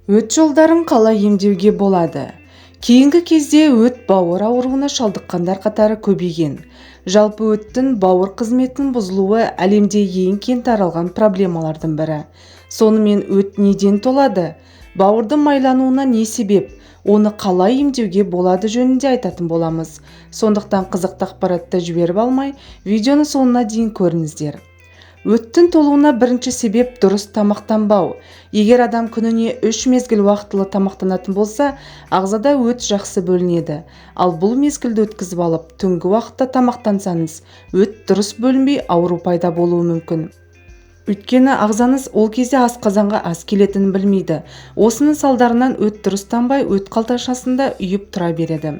Өт жолдарын қалай емдеуге болады? Кейінгі кезде өт бауыр ауруына шалдыққандар қатары көбейген. Жалпы өттің бауыр қызметінің бұзылуы әлемде ең кең таралған проблемалардың бірі. Сонымен өт неден толады? Бауырдың майлануына не себеп? Оны қалай емдеуге болады жөнінде айтатын боламыз. Сондықтан қызықты ақпаратты жіберіп алмай, видеоны соңына дейін көріңіздер. Өттің толуына бірінші себеп дұрыс тамақтанбау. Егер адам күніне 3 мезгіл уақытылы тамақтанатын болса, ағзада өт жақсы бөлінеді. Ал бұл мезгілді өткізіп алып, түнгі уақытта тамақтансаңыз, өт дұрыс бөлінбей ауру пайда болуы мүмкін. Өйткені ағзаңыз ол кезде асқазанға ас келетінін білмейді. Осының салдарынан өт дұрыстанбай, өт қалташасында үйіп тұра береді.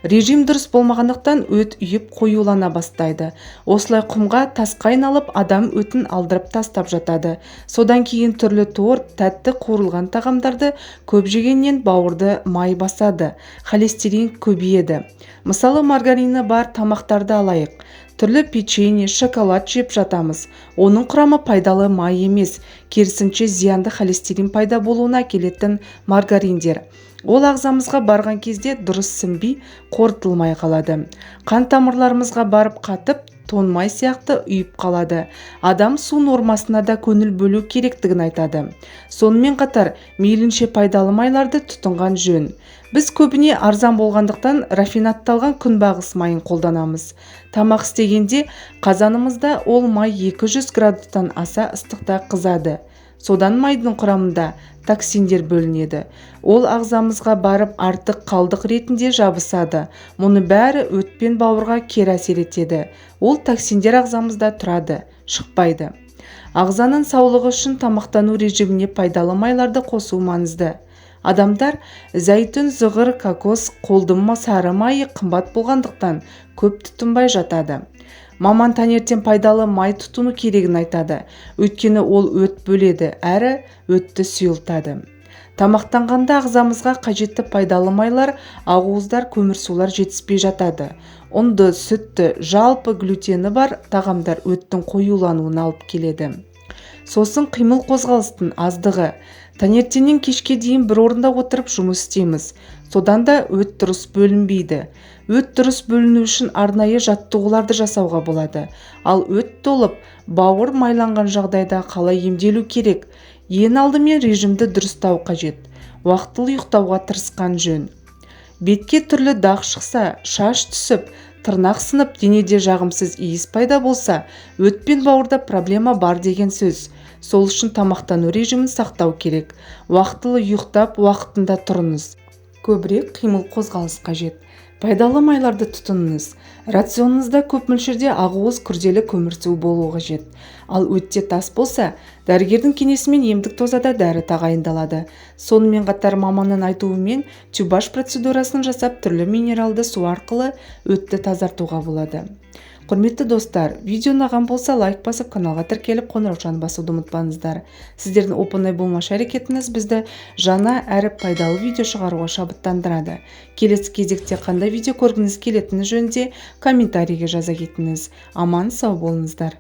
Режим дұрыс болмағандықтан өт үйіп қоюлана бастайды. Осылай құмға тасқа айналып, адам өтін алдырып тастап жатады. Содан кейін түрлі торт, тәтті қуырылған тағамдарды көп жегеннен бауырды май басады, холестерин көбейеді. Мысалы, маргарины бар тамақтарды алайық. Түрлі печенье, шоколад жеп жатамыз. Оның құрамы пайдалы май емес, керісінше зиянды холестерин пайда болуына әкелетін маргариндер. Ол ағзамызға барған кезде дұрыс сіңбей, қорытылмай қалады. Қан тамырларымызға барып қатып, тоңмай сияқты үйіп қалады. Адам су нормасына да көңіл бөлу керектігін айтады. Сонымен қатар, мейлінше пайдалы майларды тұтынған жөн. Біз көбіне арзан болғандықтан рафинатталған күнбағыс майын қолданамыз. Тамақ істегенде қазанымызда ол май 200 градустан аса ыстықта қызады. Содан майдың құрамында токсиндер бөлінеді. Ол ағзамызға барып артық қалдық ретінде жабысады. Мұны бәрі өт пен бауырға кері әсер етеді. Ол токсиндер ағзамызда тұрады, шықпайды. Ағзаның саулығы үшін тамақтану режиміне пайдалы майларды қосу маңызды. Адамдар зәйтүн, зығыр, кокос, қолдың сары майы қымбат болғандықтан көп тұтынбай жатады. Маман таңертең пайдалы май тұтыну керегін айтады. Өйткені ол өт бөледі, әрі өтті сұйылтады. Тамақтанғанда ағзамызға қажетті пайдалы майлар, ақуыздар, көмірсулар жетіспей жатады. Ұнды, сүтті, жалпы глютені бар тағамдар өттің қоюлануына алып келеді. Сосын қимыл қозғалыстың аздығы. Таңертеңнен кешке дейін бір орында отырып жұмыс істейміз. Содан да өт дұрыс бөлінбейді. Өт дұрыс бөліну үшін арнайы жаттығуларды жасауға болады. Ал өт толып, бауыр майланған жағдайда қалай емделу керек? Ең алдымен режимді дұрыстау қажет. Уақытылы ұйықтауға тырысқан жөн. Бетке түрлі дақ шықса, шаш түсіп, тырнақ сынып, денеде жағымсыз иіс пайда болса, өт пен бауырда проблема бар деген сөз. Сол үшін тамақтану режимін сақтау керек. Уақытылы ұйықтап, уақытында тұрыңыз. Көбірек қимыл қозғалыс қажет. Пайдалы майларды тұтыныңыз. Рационыңызда көп мөлшерде ақуыз, күрделі көмірсу болуы қажет. Ал өтте тас болса, дәрігердің кеңесімен емдік дозада дәрі тағайындалады. Сонымен қатар маманның айтуымен тюбаж процедурасын жасап, түрлі минералды су арқылы өтті тазартуға болады. Құрметті достар, видео ұнаған болса лайк басып, каналға тіркеліп, қоңыраушаны басуды ұмытпаңыздар. Сіздердің оп-оңай болмашы әрекетіңіз бізді жаңа әрі пайдалы видео шығаруға шабыттандырады. Келесі кезекте қандай видео көргіңіз келетіні жөнінде комментарийге жаза кетіңіз. Аман сау болыңыздар.